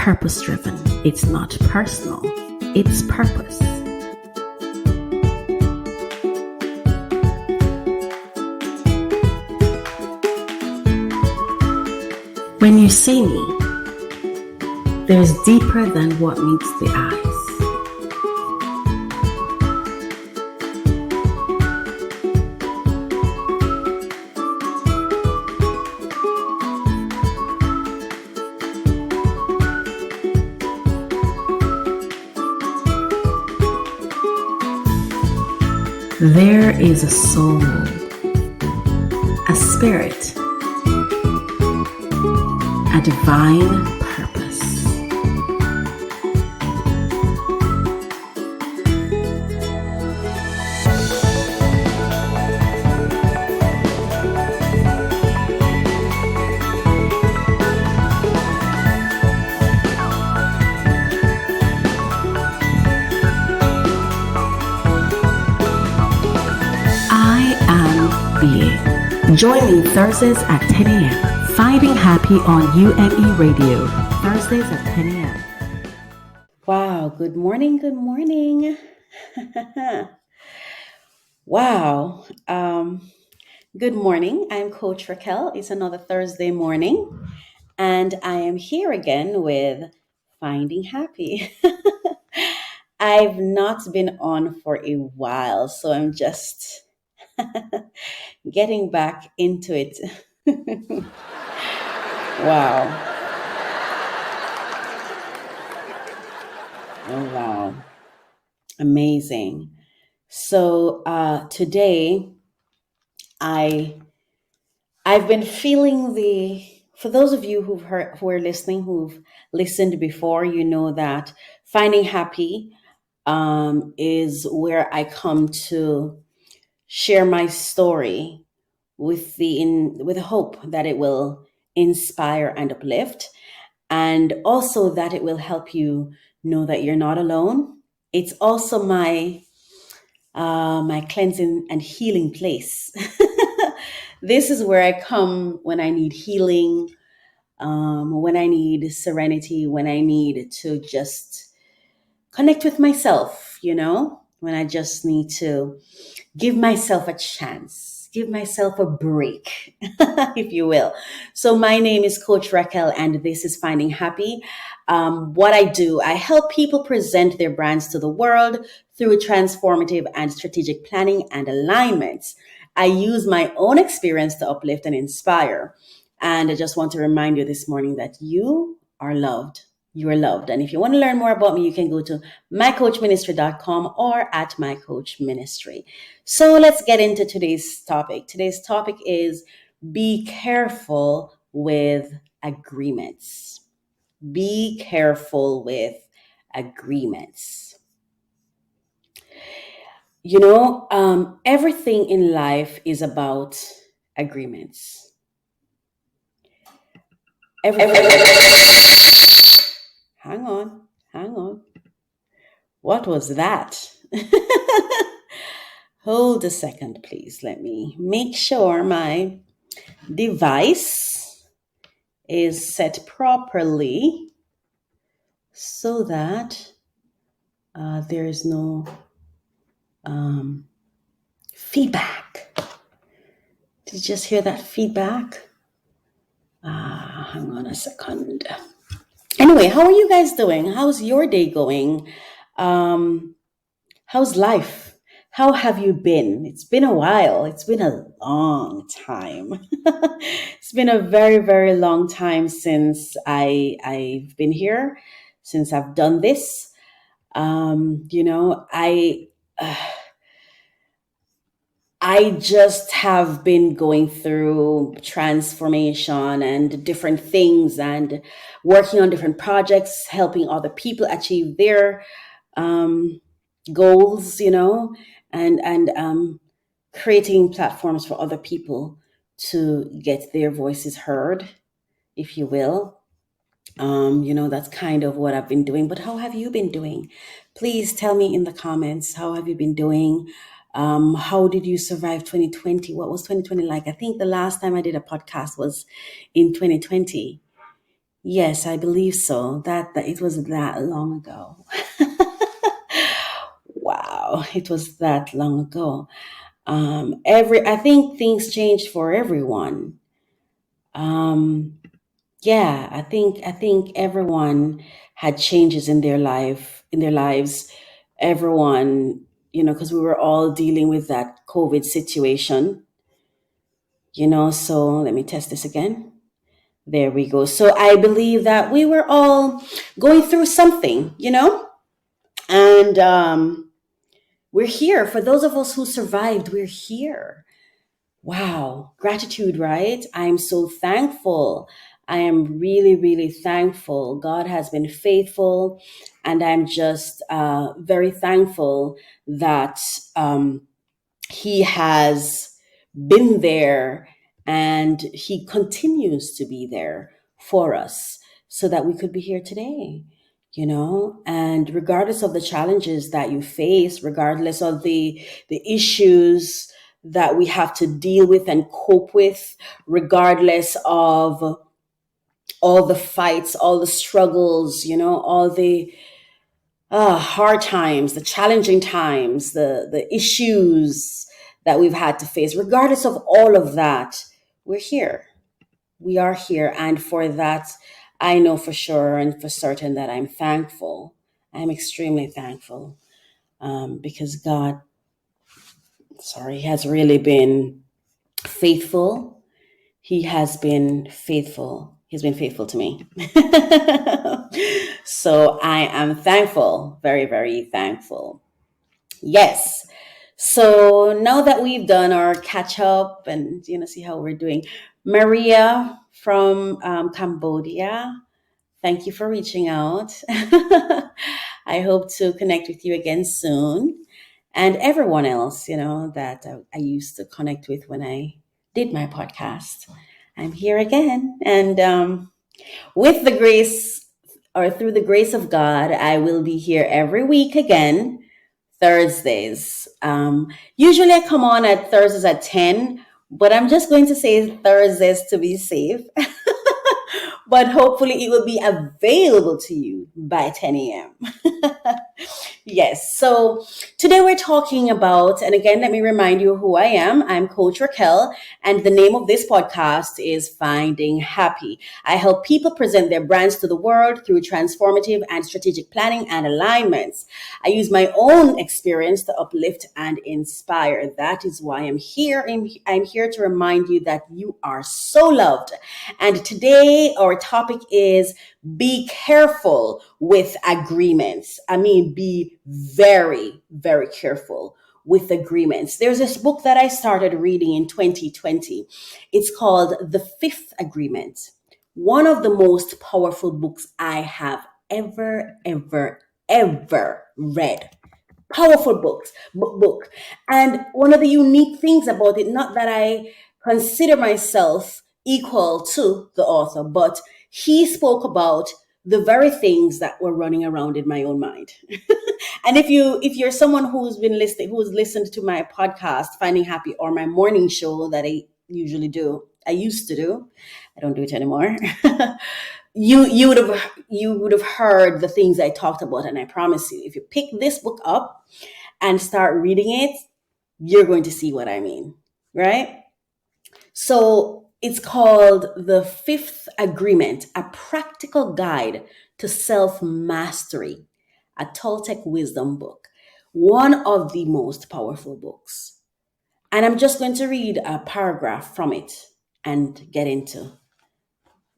purpose-driven. It's not personal. It's purpose. When you see me, there's deeper than what meets the eyes. There is a soul, a spirit, a divine purpose. I am being. Join me Thursdays at 10 a.m. Finding Happy on UNE Radio, Thursdays at 10 a.m. Wow, good morning, good morning. Wow, good morning. I'm Coach Racquel. It's another Thursday morning, and I am here again with Finding Happy. I've not been on for a while, so I'm just getting back into it. Wow. Oh, wow. Amazing. So today I've been feeling for those of you who are listening, who've listened before, you know that Finding Happy is where I come to share my story with the hope that it will inspire and uplift, and also that it will help you know that you're not alone. It's also my cleansing and healing place. This is where I come when I need healing, when I need serenity, when I need to just connect with myself, when I just need to give myself a chance, give myself a break, if you will. So my name is Coach Racquel, and this is Finding Happy. What I do, I help people present their brands to the world through transformative and strategic planning and alignments. I use my own experience to uplift and inspire. And I just want to remind you this morning that you are loved. You are loved. And if you want to learn more about me, you can go to mycoachministry.com or at mycoachministry. So let's get into today's topic. Today's topic is be careful with agreements. Be careful with agreements. Everything in life is about agreements. Hang on. What was that? Hold a second, please. Let me make sure my device is set properly so that there is no feedback. Did you just hear that feedback? Hang on a second. Anyway, how are you guys doing? How's your day going? How's life? How have you been? It's been a while. It's been a long time. It's been a very, very long time since I've been here, since I've done this. I just have been going through transformation and different things and working on different projects, helping other people achieve their goals, and creating platforms for other people to get their voices heard, if you will. That's kind of what I've been doing. But how have you been doing? Please tell me in the comments, how have you been doing? How did you survive 2020? What was 2020 like? I think the last time I did a podcast was in 2020. Yes, I believe so. That it was that long ago. Wow, it was that long ago. Every I think things changed for everyone. Um, yeah, I think everyone had changes in their lives. Everyone, because we were all dealing with that COVID situation. So let me test this again. There we go. So I believe that we were all going through something, and we're here. For those of us who survived, we're here. Wow. Gratitude, right? I'm so thankful. I am really, really thankful. God has been faithful, and I'm just very thankful that He has been there and He continues to be there for us so that we could be here today. And regardless of the challenges that you face, regardless of the issues that we have to deal with and cope with, regardless of all the fights, all the struggles, all the hard times, the challenging times, the issues that we've had to face, regardless of all of that, we're here. We are here. And for that, I know for sure and for certain that I'm thankful. I'm extremely thankful because God, sorry, has really been faithful. He has been faithful. He's been faithful to me. So I am thankful, very, very thankful. Yes. So now that we've done our catch up and see how we're doing, Maria from Cambodia, thank you for reaching out. I hope to connect with you again soon, and everyone else, that I used to connect with when I did my podcast. I'm here again, and with the grace or through the grace of God, I will be here every week again Thursdays. Usually I come on at Thursdays at 10, but I'm just going to say Thursdays to be safe. But hopefully it will be available to you by 10 a.m. Yes. So today we're talking about, and again, let me remind you who I am. I'm Coach Racquel, and the name of this podcast is Finding Happy. I help people present their brands to the world through transformative and strategic planning and alignments. I use my own experience to uplift and inspire. That is why I'm here. I'm here to remind you that you are so loved. And today our topic is be careful with agreements. I mean, be very, very careful with agreements. There's this book that I started reading in 2020. It's called The Fifth Agreement. One of the most powerful books I have ever, ever, ever read. Powerful book. And one of the unique things about it, not that I consider myself equal to the author, but he spoke about the very things that were running around in my own mind. And if you're someone who's listened to my podcast Finding Happy, or my morning show that I used to do, I don't do it anymore. You would have heard the things I talked about, and I promise you, if you pick this book up and start reading it, you're going to see what I mean, right? So it's called The Fifth Agreement, a practical guide to self-mastery, a Toltec wisdom book, one of the most powerful books. And I'm just going to read a paragraph from it and get into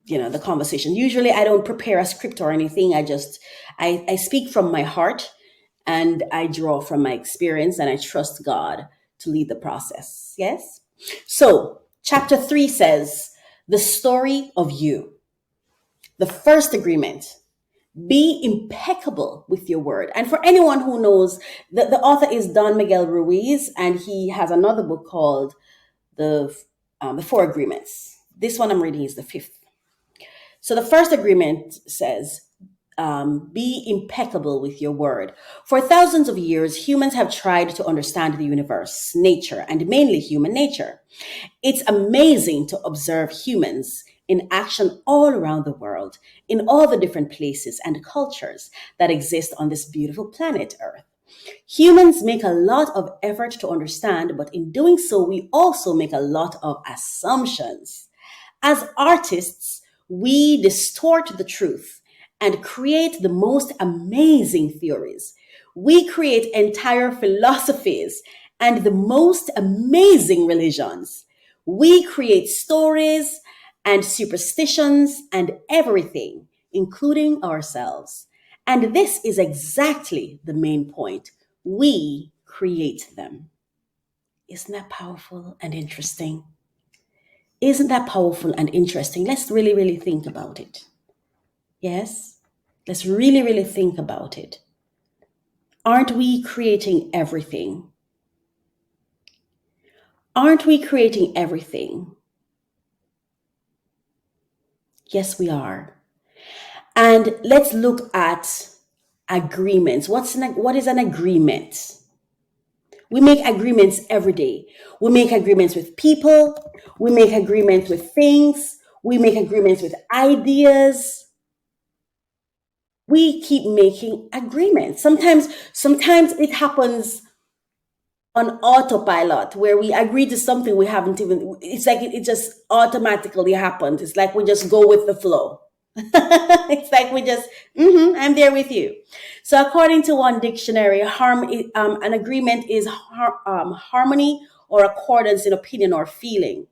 the conversation. Usually I don't prepare a script or anything. I speak from my heart, and I draw from my experience, and I trust God to lead the process. Yes. So chapter 3 says, the story of you. The first agreement: be impeccable with your word. And for anyone who knows, the author is Don Miguel Ruiz, and he has another book called the Four Agreements. This one I'm reading is the fifth. So the first agreement says, Be impeccable with your word. For thousands of years, humans have tried to understand the universe, nature, and mainly human nature. It's amazing to observe humans in action all around the world, in all the different places and cultures that exist on this beautiful planet Earth. Humans make a lot of effort to understand, but in doing so, we also make a lot of assumptions. As artists, we distort the truth and create the most amazing theories. We create entire philosophies and the most amazing religions. We create stories and superstitions and everything, including ourselves. And this is exactly the main point. We create them. Isn't that powerful and interesting? Isn't that powerful and interesting? Let's really, really think about it. Yes? Let's really, really think about it. Aren't we creating everything? Aren't we creating everything? Yes, we are. And let's look at agreements. What is an agreement? We make agreements every day. We make agreements with people. We make agreements with things. We make agreements with ideas. We keep making agreements. Sometimes it happens on autopilot where we agree to something we haven't even, it's like it just automatically happens. It's like we just go with the flow. It's like we just, I'm there with you. So according to one dictionary, an agreement is harmony or accordance in opinion or feeling.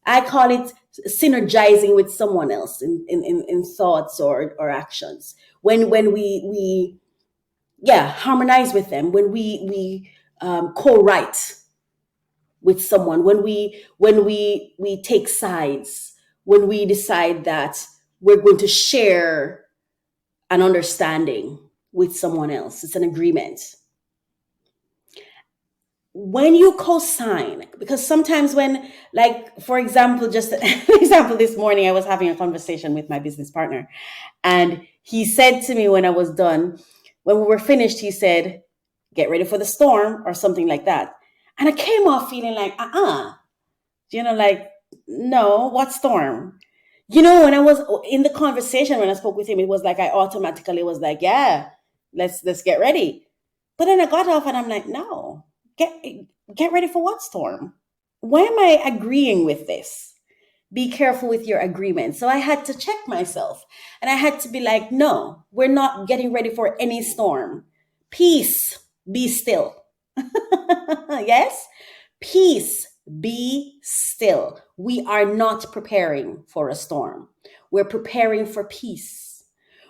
I call it synergizing with someone else in thoughts or actions. When we harmonize with them, when we co-write with someone, when we take sides, when we decide that we're going to share an understanding with someone else. It's an agreement. When you co-sign, because sometimes when, like, for example, just an example, this morning I was having a conversation with my business partner, and he said to me when I was done, when we were finished, he said, "Get ready for the storm," or something like that. And I came off feeling like, like, no, what storm? When I was in the conversation, when I spoke with him, it was like I automatically was like, yeah, let's get ready. But then I got off and I'm like, no, get ready for what storm? Why am I agreeing with this? Be careful with your agreement. So I had to check myself and I had to be like, no, we're not getting ready for any storm. Peace, be still. Yes? Peace, be still. We are not preparing for a storm. We're preparing for peace.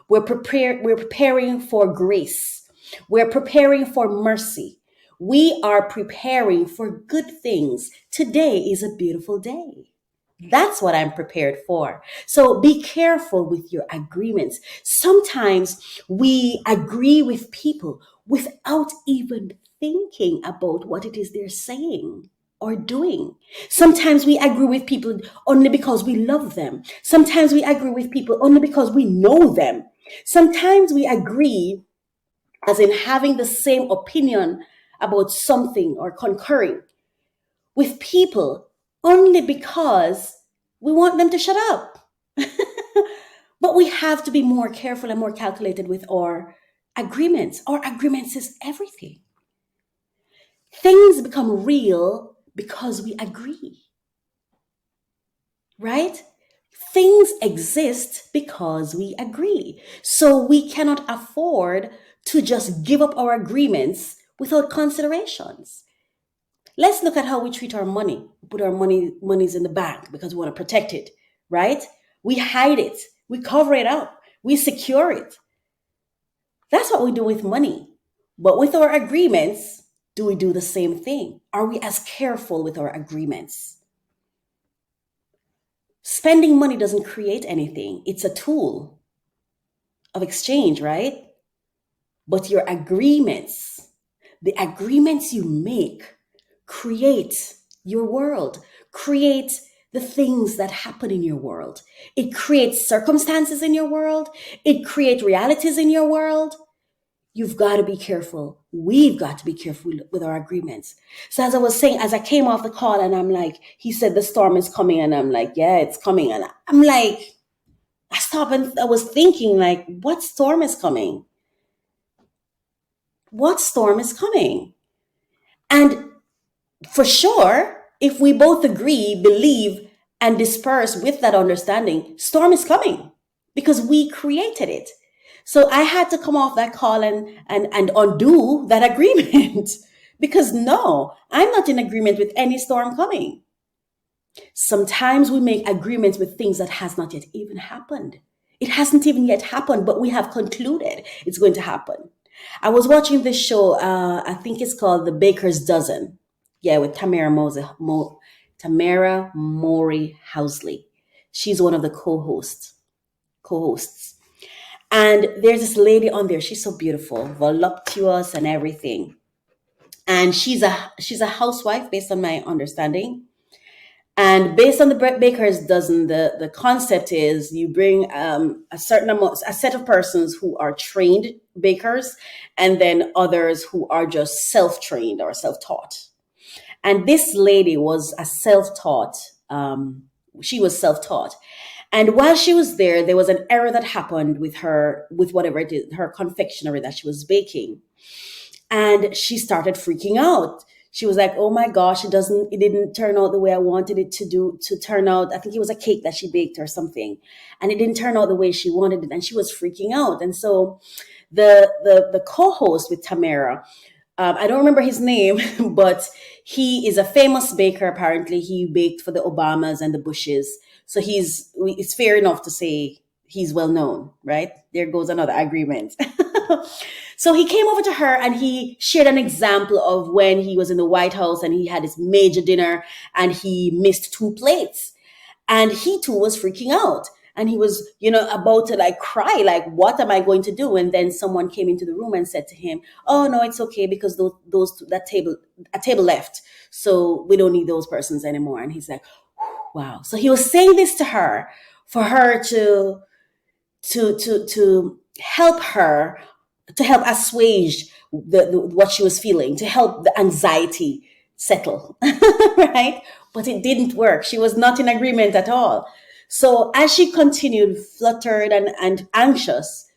We're preparing for grace. We're preparing for mercy. We are preparing for good things. Today is a beautiful day. That's what I'm prepared for. So be careful with your agreements. Sometimes we agree with people without even thinking about what it is they're saying or doing. Sometimes we agree with people only because we love them. Sometimes we agree with people only because we know them. Sometimes we agree as in having the same opinion about something or concurring with people only because we want them to shut up. But we have to be more careful and more calculated with our agreements. Our agreements is everything. Things become real because we agree, right? Things exist because we agree. So we cannot afford to just give up our agreements without considerations. Let's look at how we treat our money. We put our monies in the bank because we want to protect it, right? We hide it. We cover it up. We secure it. That's what we do with money. But with our agreements, do we do the same thing? Are we as careful with our agreements? Spending money doesn't create anything. It's a tool of exchange, right? But your agreements, the agreements you make, create your world, create the things that happen in your world. It creates circumstances in your world. It creates realities in your world. You've got to be careful. We've got to be careful with our agreements. So as I was saying, as I came off the call and I'm like, he said the storm is coming, and I'm like, yeah, it's coming. And I'm like, I stopped and I was thinking, like, what storm is coming? What storm is coming? And for sure, if we both agree, believe, and disperse with that understanding, storm is coming because we created it. So I had to come off that call and undo that agreement because no, I'm not in agreement with any storm coming. Sometimes we make agreements with things that has not yet even happened. It hasn't even yet happened, but we have concluded it's going to happen. I was watching this show, I think it's called The Baker's Dozen. Yeah, with Tamara Mori Housley. She's one of the co-hosts. And there's this lady on there. She's so beautiful, voluptuous and everything. And she's a housewife, based on my understanding. And based on the Baker's Dozen, the concept is you bring a set of persons who are trained bakers, and then others who are just self-trained or self-taught. And this lady was a self-taught. She was self-taught. And while she was there was an error that happened with whatever it is, her confectionery that she was baking. And she started freaking out. She was like, oh my gosh, it didn't turn out the way I wanted it to turn out. I think it was a cake that she baked or something. And it didn't turn out the way she wanted it. And she was freaking out. And so the co-host with Tamara, I don't remember his name, but he is a famous baker. Apparently he baked for the Obamas and the Bushes. So it's fair enough to say he's well known, right? There goes another agreement. So he came over to her and he shared an example of when he was in the White House and he had his major dinner and he missed 2 plates. And he too was freaking out. And he was, about to like cry, like, what am I going to do? And then someone came into the room and said to him, oh, no, it's okay because a table left. So we don't need those persons anymore. And he's like, wow. So he was saying this to her for her to help her, to help assuage what she was feeling, to help the anxiety settle, right? But it didn't work. She was not in agreement at all. So as she continued fluttered and anxious,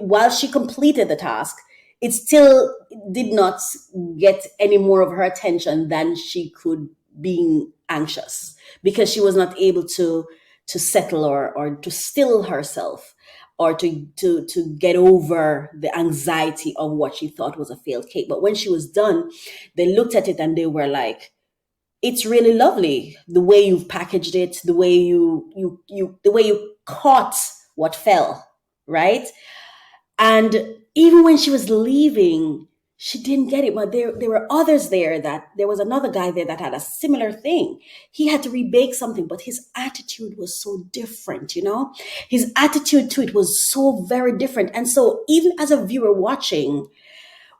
while she completed the task, it still did not get any more of her attention than she could being anxious, because she was not able to settle or to still herself or to get over the anxiety of what she thought was a failed cake. But when she was done, they looked at it and they were like, it's really lovely the way you've packaged it, the way you caught what fell, right? And even when she was leaving, she didn't get it. But there were others there there was another guy there that had a similar thing. He had to rebake something, but his attitude was so different, His attitude to it was so very different. And so even as a viewer watching,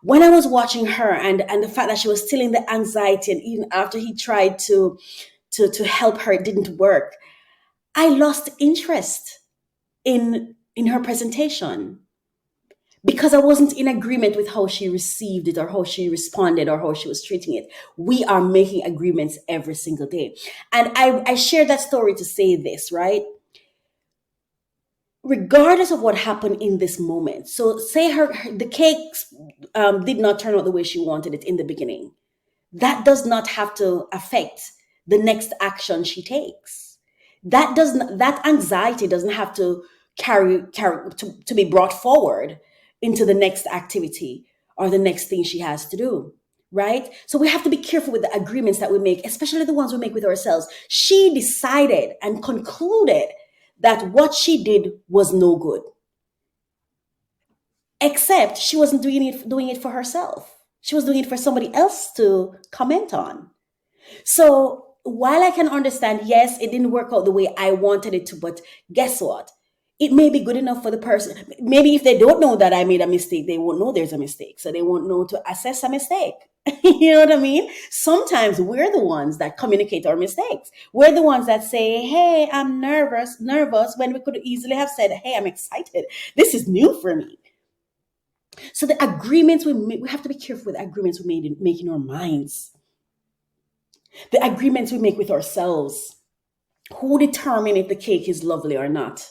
when I was watching her and the fact that she was still in the anxiety, and even after he tried to help her, it didn't work, I lost interest in her presentation because I wasn't in agreement with how she received it or how she responded or how she was treating it. We are making agreements every single day. And I shared that story to say this, right? Regardless of what happened in this moment. So say the cakes did not turn out the way she wanted it in the beginning. That does not have to affect the next action she takes. That anxiety doesn't have to to be brought forward into the next activity or the next thing she has to do, right? So we have to be careful with the agreements that we make, especially the ones we make with ourselves. She decided and concluded that what she did was no good. Except she wasn't doing it for herself. She was doing it for somebody else to comment on. So while I can understand, yes, it didn't work out the way I wanted it to, but guess what? It may be good enough for the person. Maybe if they don't know that I made a mistake, they won't know there's a mistake. So they won't know to assess a mistake. You know what I mean? Sometimes we're the ones that communicate our mistakes. We're the ones that say, hey, I'm nervous, when we could easily have said, hey, I'm excited. This is new for me. So the agreements we make, we have to be careful with the agreements we make in our minds. The agreements we make with ourselves. Who determine if the cake is lovely or not?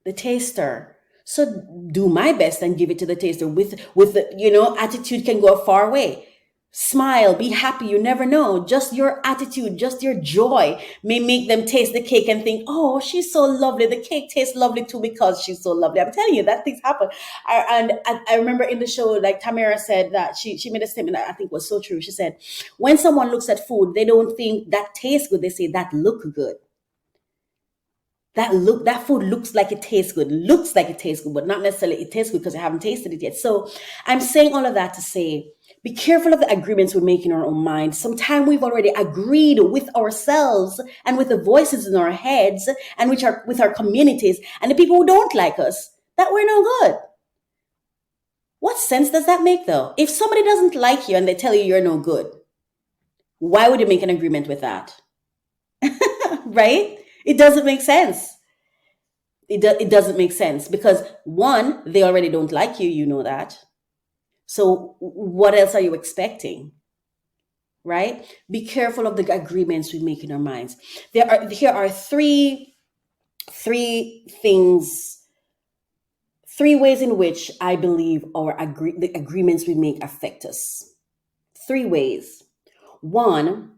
The taster. So do my best and give it to the taster with the, attitude can go a far way. Smile, be happy. You never know. Just your attitude, just your joy may make them taste the cake and think, oh, she's so lovely. The cake tastes lovely too because she's so lovely. I'm telling you, that things happen. I remember in the show, like Tamara said that she made a statement that I think was so true. She said, when someone looks at food, they don't think that tastes good. They say that look good. That food looks like it tastes good, but not necessarily it tastes good because I haven't tasted it yet. So I'm saying all of that to say, be careful of the agreements we make in our own mind. Sometimes we've already agreed with ourselves and with the voices in our heads and with our communities and the people who don't like us that we're no good. What sense does that make though? If somebody doesn't like you and they tell you you're no good, why would you make an agreement with that? Right? It doesn't make sense. It doesn't make sense because one, they already don't like you. You know that. So what else are you expecting? Right? Be careful of the agreements we make in our minds. Here are three things, three ways in which I believe the agreements we make affect us. Three ways. One,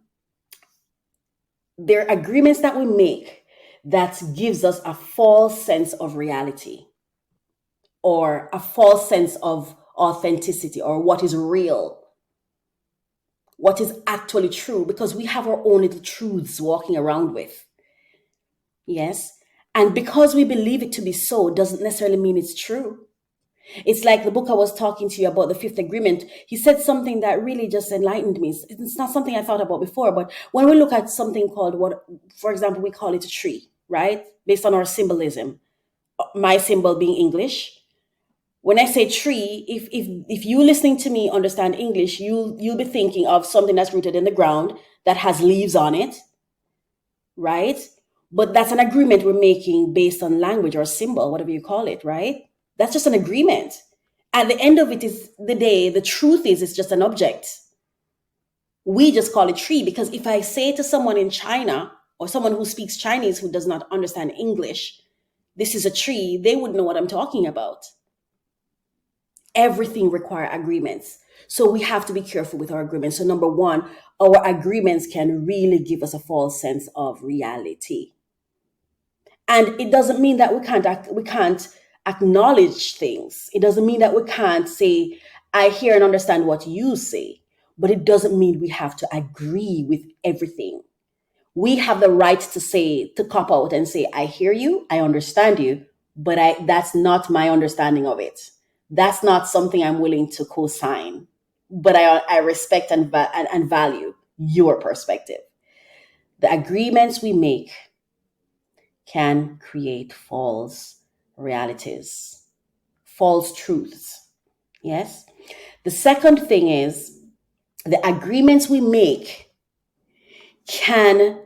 there are agreements that we make that gives us a false sense of reality or a false sense of authenticity or what is real, what is actually true, because we have our own little truths walking around with. Yes. And because we believe it to be so doesn't necessarily mean it's true. It's like the book I was talking to you about, the fifth agreement. He said something that really just enlightened me. It's not something I thought about before, but when we look at something called what, for example, we call it a tree, right? Based on our symbolism, my symbol being English. When I say tree, if you listening to me understand English, you'll be thinking of something that's rooted in the ground that has leaves on it, right? But that's an agreement we're making based on language or symbol, whatever you call it, right? That's just an agreement. At the end of it is the day, the truth is it's just an object. We just call it tree because if I say to someone in China or someone who speaks Chinese who does not understand English, this is a tree, they wouldn't know what I'm talking about. Everything requires agreements. So we have to be careful with our agreements. So number one, our agreements can really give us a false sense of reality. And it doesn't mean that we can't acknowledge things. It doesn't mean that we can't say, I hear and understand what you say, but it doesn't mean we have to agree with everything. We have the right to cop out and say, I hear you, I understand you, but that's not my understanding of it. That's not something I'm willing to co-sign, but I respect and value your perspective. The agreements we make can create false realities, false truths. Yes. The second thing is the agreements we make can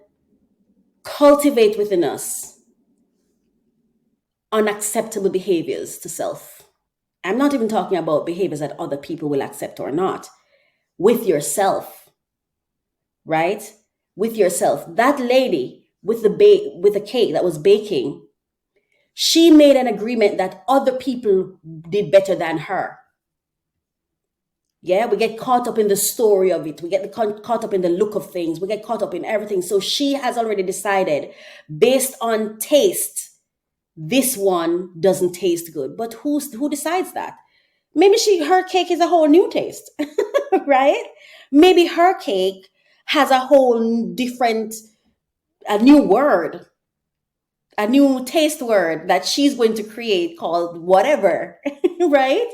cultivate within us unacceptable behaviors to self. I'm not even talking about behaviors that other people will accept or not. With yourself, right? With yourself. That lady with the cake that was baking, she made an agreement that other people did better than her. Yeah, we get caught up in the story of it. We get caught up in the look of things. We get caught up in everything. So she has already decided based on taste, this one doesn't taste good. But who decides that? Maybe her cake is a whole new taste, right? Maybe her cake has a whole different, a new word, a new taste word that she's going to create called whatever, right?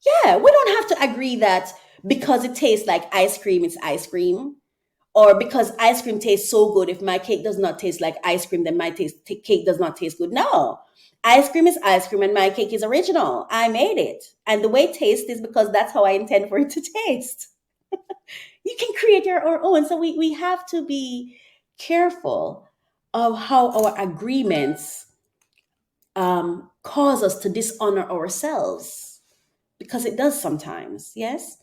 Yeah, we don't have to agree that because it tastes like ice cream, it's ice cream, Or because ice cream tastes so good, if my cake does not taste like ice cream, then my cake does not taste good. No, ice cream is ice cream and my cake is original. I made it. And the way it tastes is because that's how I intend for it to taste. You can create your own. So we have to be careful of how our agreements cause us to dishonor ourselves, because it does sometimes. Yes.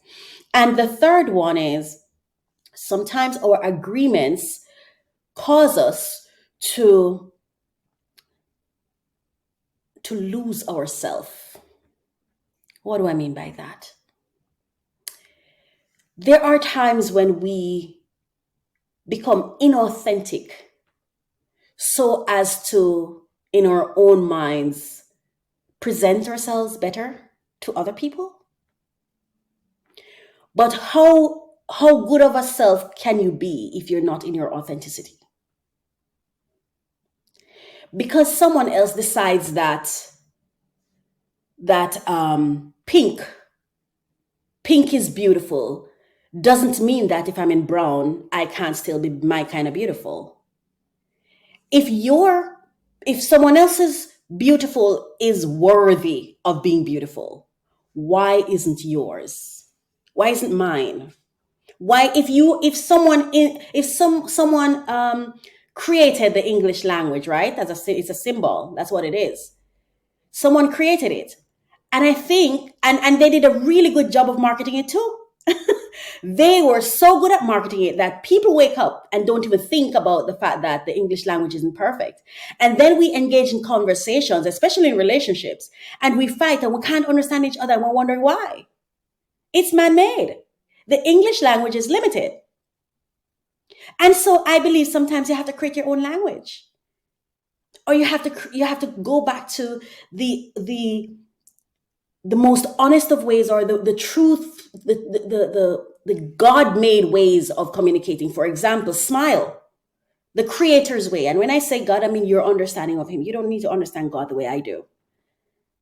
And the third one is sometimes our agreements cause us to lose ourselves. What do I mean by that? There are times when we become inauthentic so as to, in our own minds, present ourselves better to other people. But how good of a self can you be if you're not in your authenticity? Because someone else decides that pink is beautiful doesn't mean that if I'm in brown, I can't still be my kind of beautiful. If someone else's beautiful is worthy of being beautiful, why isn't yours? Why isn't mine? Why, if someone created the English language, right? It's a symbol. That's what it is. Someone created it. And I think, and they did a really good job of marketing it too. They were so good at marketing it that people wake up and don't even think about the fact that the English language isn't perfect. And then we engage in conversations, especially in relationships, and we fight and we can't understand each other and we're wondering why. It's man-made. The English language is limited. And so I believe sometimes you have to create your own language. Or you have to go back to the most honest of ways, or the truth, the God-made ways of communicating. For example, smile, the Creator's way. And when I say God, I mean your understanding of Him. You don't need to understand God the way I do.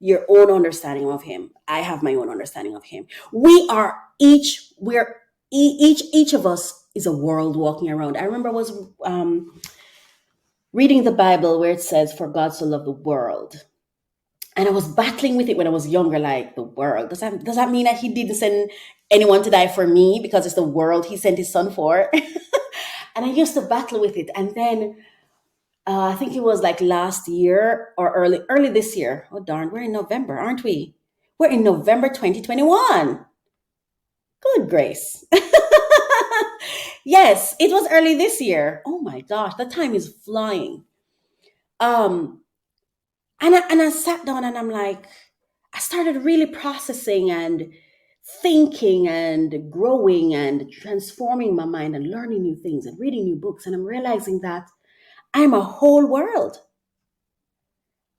Your own understanding of Him. I have my own understanding of Him. Each of us is a world walking around. I remember I was reading the Bible where it says, "For God so loved the world." And I was battling with it when I was younger, like, the world. Does that mean that He didn't send anyone to die for me because it's the world He sent His Son for? And I used to battle with it. And then I think it was like last year or early this year. Oh, darn, we're in November, aren't we? We're in November 2021. Good grace. Yes, it was early this year. Oh my gosh, the time is flying. Um, and I sat down and I'm like, I started really processing and thinking and growing and transforming my mind and learning new things and reading new books. And I'm realizing that I'm a whole world.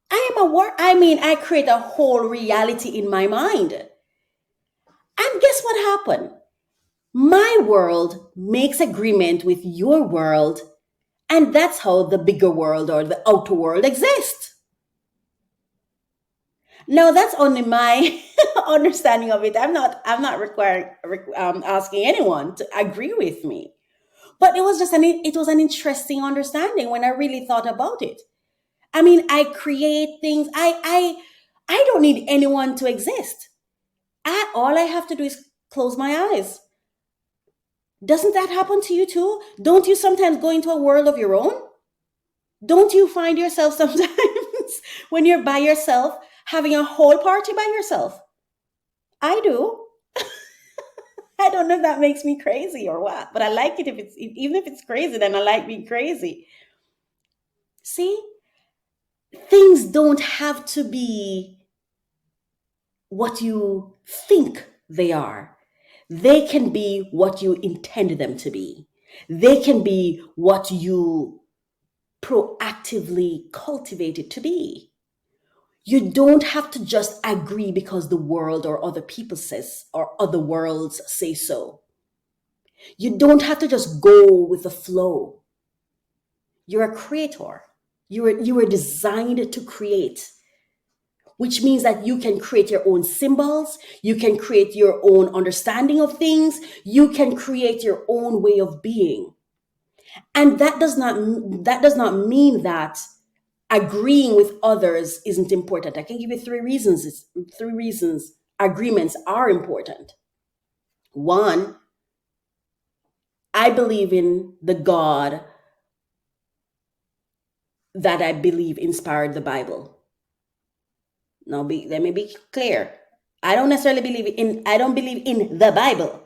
I create a whole reality in my mind. And guess what happened? My world makes agreement with your world, and that's how the bigger world or the outer world exists. Now, that's only my understanding of it. I'm not asking anyone to agree with me. But it was an interesting understanding when I really thought about it. I mean, I create things. I don't need anyone to exist. All I have to do is close my eyes. Doesn't that happen to you too? Don't you sometimes go into a world of your own? Don't you find yourself sometimes when you're by yourself having a whole party by yourself? I do. I don't know if that makes me crazy or what, but I like it even if it's crazy, then I like being crazy. See? Things don't have to be what you think they are. They can be what you intend them to be. They can be what you proactively cultivate it to be. You don't have to just agree because the world or other people says or other worlds say so. You don't have to just go with the flow. You're a creator. You were designed to create, which means that you can create your own symbols. You can create your own understanding of things. You can create your own way of being. And that does not mean that agreeing with others isn't important. I can give you three reasons. Three reasons agreements are important. One, I believe in the God that I believe inspired the Bible. Now, let me be clear. I don't believe in the Bible.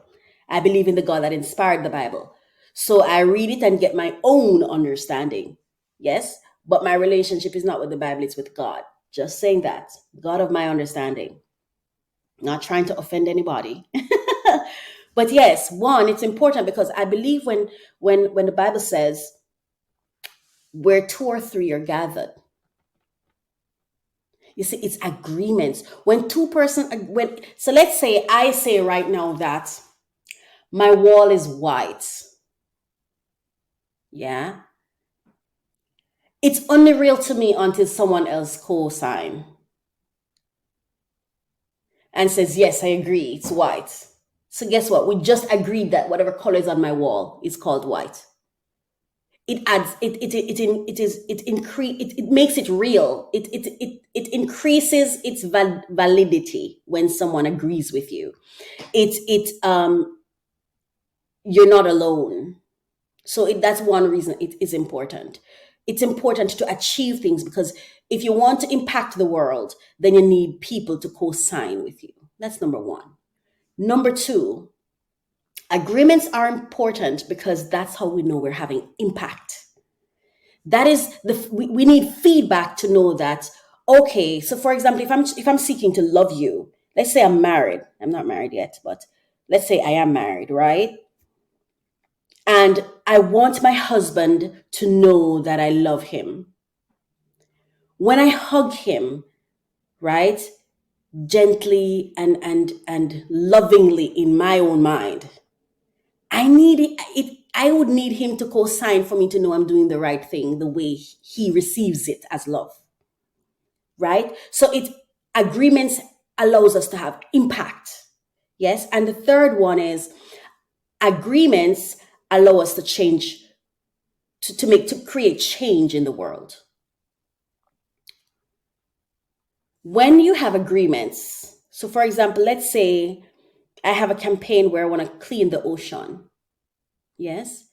I believe in the God that inspired the Bible. So I read it and get my own understanding. Yes, but my relationship is not with the Bible, it's with God. Just saying that. God of my understanding. Not trying to offend anybody. But yes, one, it's important because I believe when the Bible says where two or three are gathered, you see, it's agreements. When two person when so let's say I say right now that my wall is white. Yeah. It's only real to me until someone else co-sign and says, yes, I agree, it's white. So guess what? We just agreed that whatever color is on my wall is called white. It adds it increase it makes it real. It increases its validity when someone agrees with you. It you're not alone. So that's one reason it is important. It's important to achieve things because if you want to impact the world, then you need people to co-sign with you. That's number one. Number two, agreements are important because that's how we know we're having impact. That is we need feedback to know that, okay, so for example, if I'm seeking to love you, let's say I'm married. I'm not married yet, but let's say I am married, right? And I want my husband to know that I love him. When I hug him, right, gently and lovingly in my own mind, I would need him to co-sign for me to know I'm doing the right thing the way he receives it as love. Right? So it agreements allows us to have impact. Yes. And the third one is agreements allow us to change, to create change in the world. When you have agreements, so for example, let's say I have a campaign where I want to clean the ocean. Yes.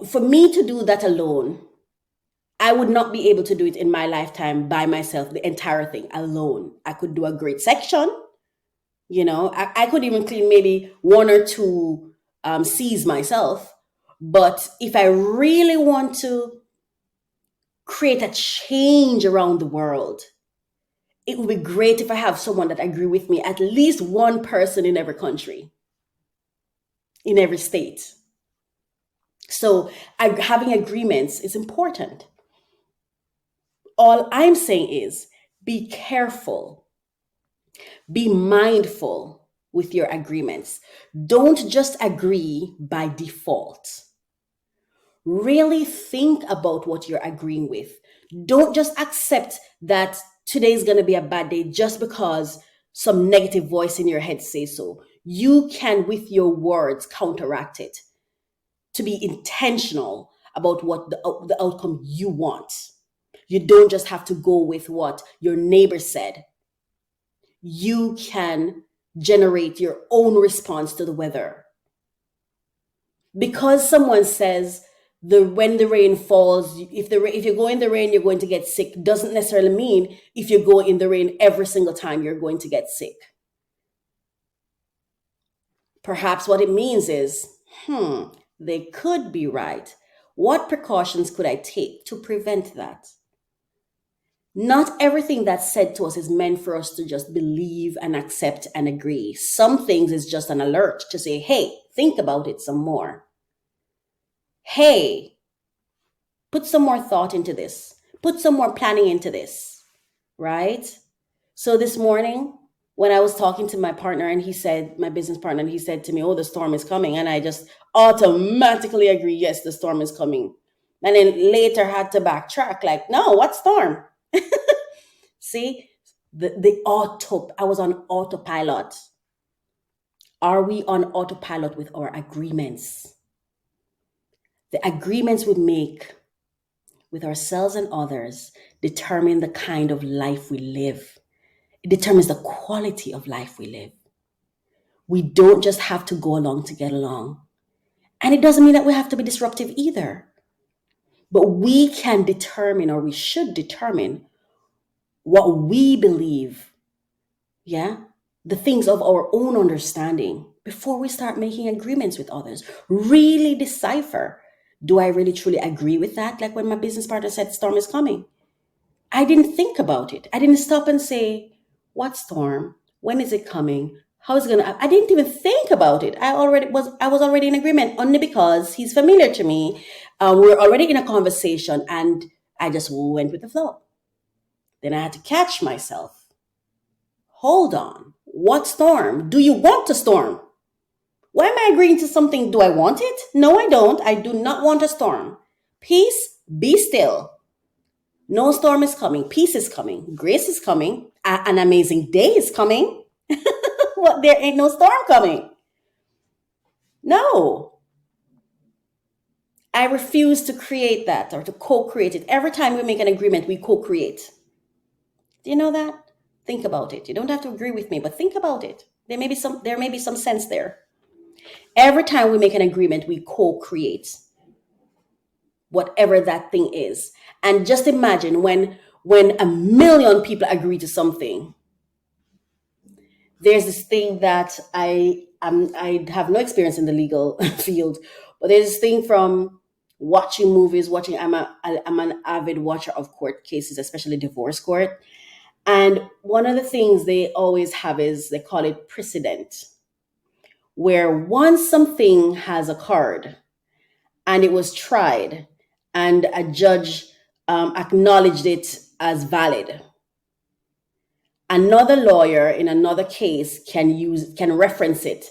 For me to do that alone, I would not be able to do it in my lifetime by myself, the entire thing alone. I could do a great section. I could even clean maybe one or two C's myself. But if I really want to create a change around the world, it would be great if I have someone that agree with me, at least one person in every country, in every state. So having agreements is important. All I'm saying is be careful, be mindful with your agreements. Don't just agree by default. Really think about what you're agreeing with. Don't just accept that today is going to be a bad day just because some negative voice in your head says so. You can, with your words, counteract it to be intentional about what the outcome you want. You don't just have to go with what your neighbor said. You can generate your own response to the weather. Because someone says when the rain falls, if you go in the rain, you're going to get sick, doesn't necessarily mean if you go in the rain every single time, you're going to get sick. Perhaps what it means is, they could be right. What precautions could I take to prevent that? Not everything that's said to us is meant for us to just believe and accept and agree. Some things is just an alert to say, hey, think about it some more. Hey, put some more thought into this. Put some more planning into this, right? So this morning, when I was talking to my partner and my business partner, and he said to me, oh, the storm is coming. And I just automatically agree, yes, the storm is coming. And then later had to backtrack, like, no, what storm? See, I was on autopilot. Are we on autopilot with our agreements? The agreements we make with ourselves and others determine the kind of life we live. It determines the quality of life we live. We don't just have to go along to get along. And it doesn't mean that we have to be disruptive either. But we can determine, or we should determine, what we believe, yeah? The things of our own understanding before we start making agreements with others. Really decipher, do I really truly agree with that? Like when my business partner said, storm is coming. I didn't think about it. I didn't stop and say, what storm? When is it coming? How is it gonna? I didn't even think about it. I was already in agreement only because he's familiar to me. We're already in a conversation, and I just went with the flow. Then I had to catch myself. Hold on. What storm? Do you want to storm? Why am I agreeing to something? Do I want it? No, I don't. I do not want a storm. Peace, be still. No storm is coming. Peace is coming. Grace is coming. An amazing day is coming. What? There ain't no storm coming. No. I refuse to create that or to co-create it. Every time we make an agreement, we co-create. Do you know that? Think about it. You don't have to agree with me, but think about it. There may be some sense there. Every time we make an agreement, we co-create whatever that thing is. And just imagine when a million people agree to something. There's this thing that I have no experience in the legal field, but there's this thing from watching movies, I'm an avid watcher of court cases, especially divorce court. And one of the things they always have is they call it precedent, where once something has occurred and it was tried and a judge acknowledged it as valid, another lawyer in another case can reference it.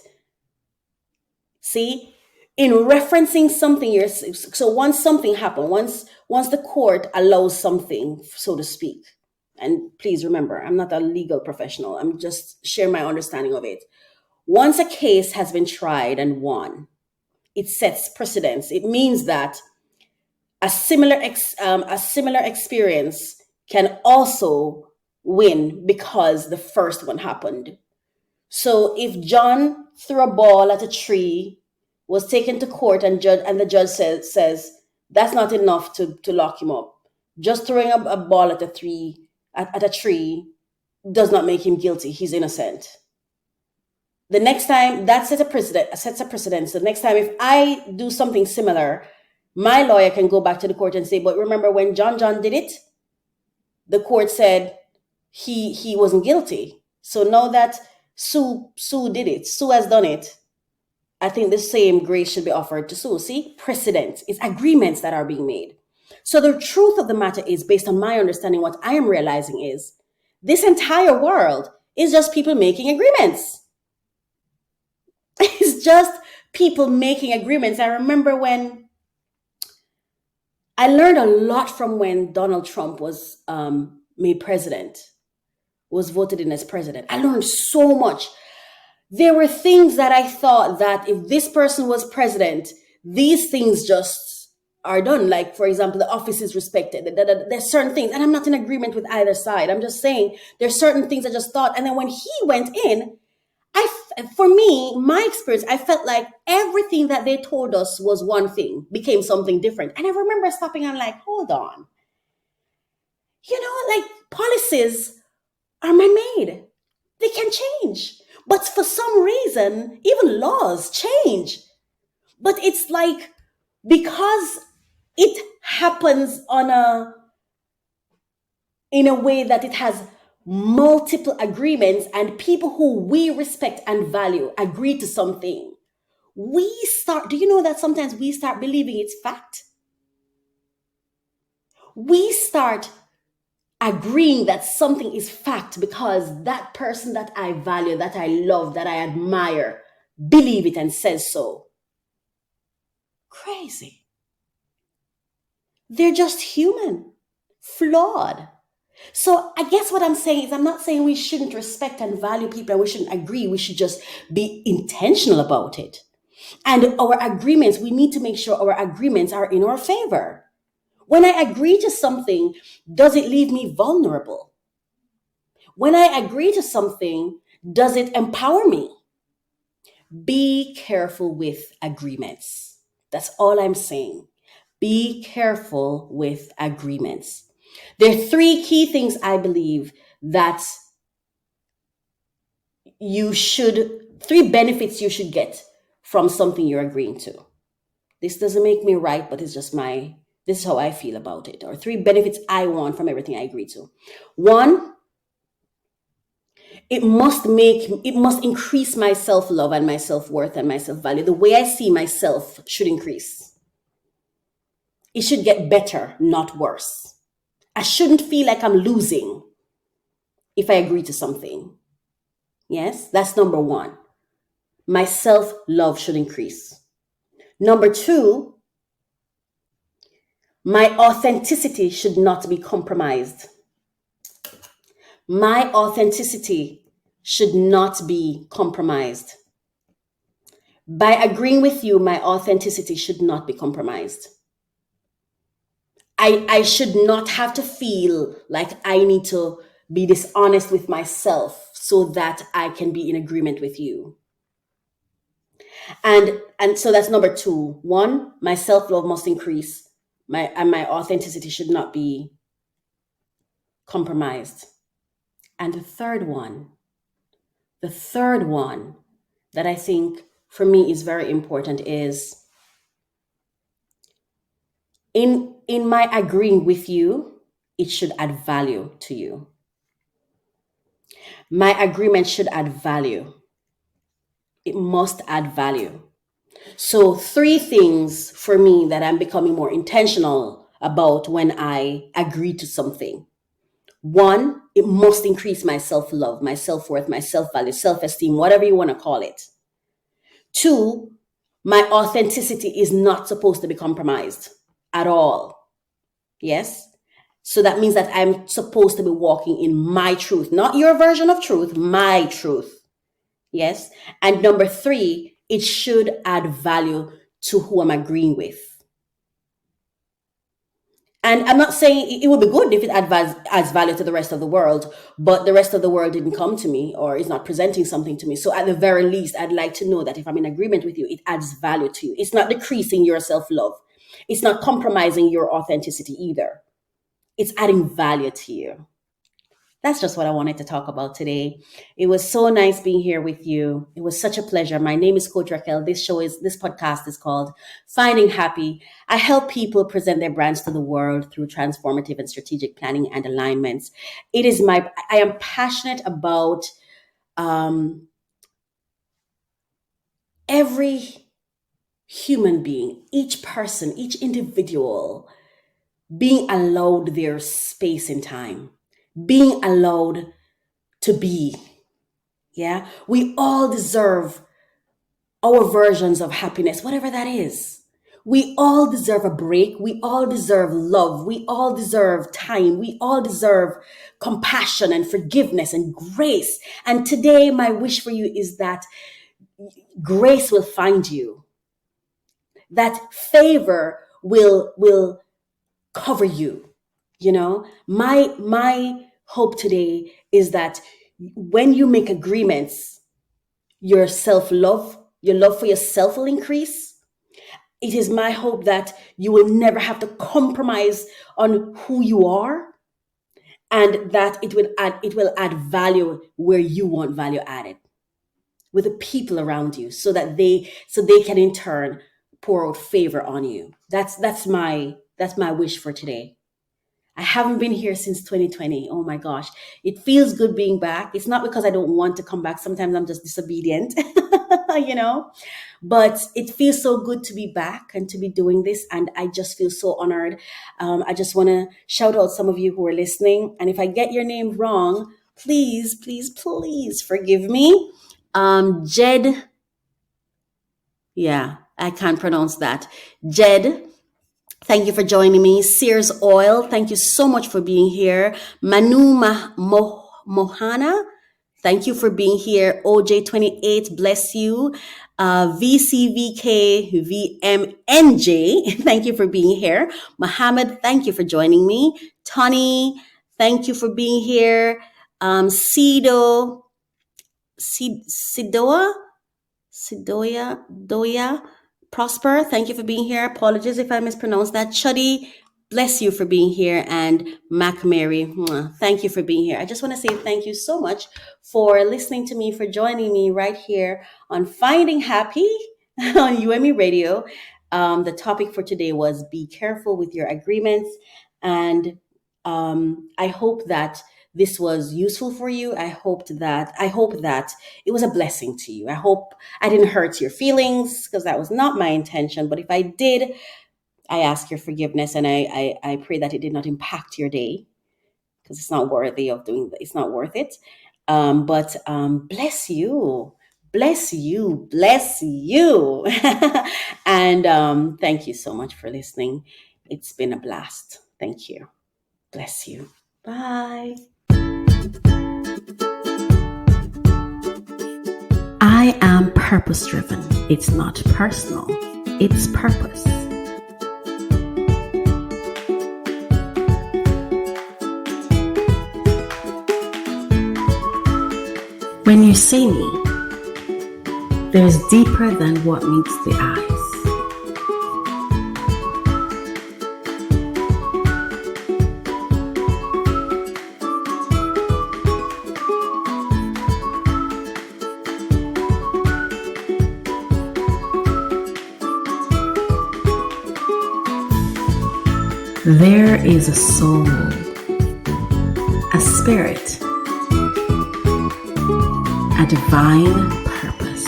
See, in referencing something, so once something happened, once the court allows something, so to speak, and please remember, I'm not a legal professional, I'm just sharing my understanding of it. Once a case has been tried and won, it sets precedence. It means that a similar experience can also win because the first one happened. So if John threw a ball at a tree, was taken to court, and the judge says that's not enough to lock him up. Just throwing a ball at a tree does not make him guilty. He's innocent. The next time, that sets a precedent. So next time, if I do something similar, my lawyer can go back to the court and say, but remember when John did it, the court said he wasn't guilty. So now that Sue did it, Sue has done it, I think the same grace should be offered to Sue. See, precedent. It's agreements that are being made. So the truth of the matter is, based on my understanding, what I am realizing is this entire world is just people making agreements. It's just people making agreements. I remember when I learned a lot from when Donald Trump was made president, was voted in as president. I learned so much. There were things that I thought that if this person was president, these things just are done. Like, for example, the office is respected. There's certain things, and I'm not in agreement with either side. I'm just saying there's certain things I just thought. And then when he went in, for me, my experience, I felt like everything that they told us was one thing became something different. And I remember stopping and like, hold on. Like policies are man-made. They can change. But for some reason, even laws change. But it's like, because it happens in a way that it has multiple agreements, and people who we respect and value agree to something, do you know that sometimes we start believing it's fact? We start agreeing that something is fact because that person that I value, that I love, that I admire, believe it and says so. Crazy. They're just human, flawed. So I guess what I'm saying is, I'm not saying we shouldn't respect and value people and we shouldn't agree. We should just be intentional about it. And our agreements, we need to make sure our agreements are in our favor. When I agree to something, does it leave me vulnerable? When I agree to something, does it empower me? Be careful with agreements. That's all I'm saying. Be careful with agreements. There are three key things I believe that three benefits you should get from something you're agreeing to. This doesn't make me right, but it's just this is how I feel about it. Or three benefits I want from everything I agree to. One, it must increase my self-love and my self-worth and my self-value. The way I see myself should increase. It should get better, not worse. I shouldn't feel like I'm losing if I agree to something. Yes, that's number one. My self-love should increase. Number two, my authenticity should not be compromised. My authenticity should not be compromised. By agreeing with you, my authenticity should not be compromised. I should not have to feel like I need to be dishonest with myself so that I can be in agreement with you. And so that's number two. One, my self-love must increase. My authenticity should not be compromised. And the third one that I think for me is very important is in my agreeing with you, it should add value to you. My agreement should add value. It must add value. So three things for me that I'm becoming more intentional about when I agree to something. One, it must increase my self-love, my self-worth, my self-value, self-esteem, whatever you want to call it. Two, my authenticity is not supposed to be compromised at all. Yes? So that means that I'm supposed to be walking in my truth, not your version of truth, my truth. Yes? And number three, it should add value to who I'm agreeing with. And I'm not saying it would be good if it adds value to the rest of the world, but the rest of the world didn't come to me or is not presenting something to me. So at the very least, I'd like to know that if I'm in agreement with you, it adds value to you. It's not decreasing your self-love. It's not compromising your authenticity either. It's adding value to you. That's just what I wanted to talk about today. It was so nice being here with you. It was such a pleasure. My name is Coach Racquel. This podcast is called Finding Happy. I help people present their brands to the world through transformative and strategic planning and alignments. I am passionate about every human being, each person, each individual being allowed their space in time, being allowed to be. Yeah, we all deserve our versions of happiness, whatever that is. We all deserve a break. We all deserve love. We all deserve time. We all deserve compassion and forgiveness and grace. And today, my wish for you is that grace will find you, that favor will cover you. You know, my hope today is that when you make agreements, your self-love, your love for yourself will increase. It is my hope that you will never have to compromise on who you are, and that it will add value where you want value added with the people around you, so they can in turn pour out favor on you. That's my wish for today. I haven't been here since 2020. Oh my gosh. It feels good being back. It's not because I don't want to come back. Sometimes I'm just disobedient, you know, but it feels so good to be back and to be doing this. And I just feel so honored. I just want to shout out some of you who are listening. And if I get your name wrong, please, please, please forgive me. Jed. Yeah, I can't pronounce that. Jed. Thank you for joining me. Sears Oil, thank you so much for being here. Manu Mohana, Thank you for being here. OJ28, bless you. VCVKVMNJ, thank you for being here. Mohammed, thank you for joining me. Tony, thank you for being here. Sido, Sidoa, Doya, Prosper, thank you for being here. Apologies if I mispronounced that. Chuddy, bless you for being here. And Mac Mary, thank you for being here. I just want to say thank you so much for listening to me, for joining me right here on Finding Happy on UME Radio. The topic for today was be careful with your agreements. And I hope that this was useful for you. I hope that it was a blessing to you. I hope I didn't hurt your feelings, because that was not my intention. But if I did, I ask your forgiveness, and I pray that it did not impact your day, because it's not worthy of doing. It's not worth it. But bless you, bless you, bless you, and thank you so much for listening. It's been a blast. Thank you. Bless you. Bye. I am purpose driven. It's not personal, it's purpose. When you see me, there's deeper than what meets the eyes. There is a soul, a spirit, a divine purpose.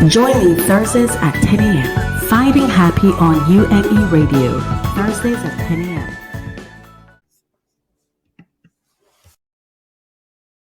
Join me Thursdays at 10 a.m. Finding Happy on UNE Radio. Thursdays at 10 a.m.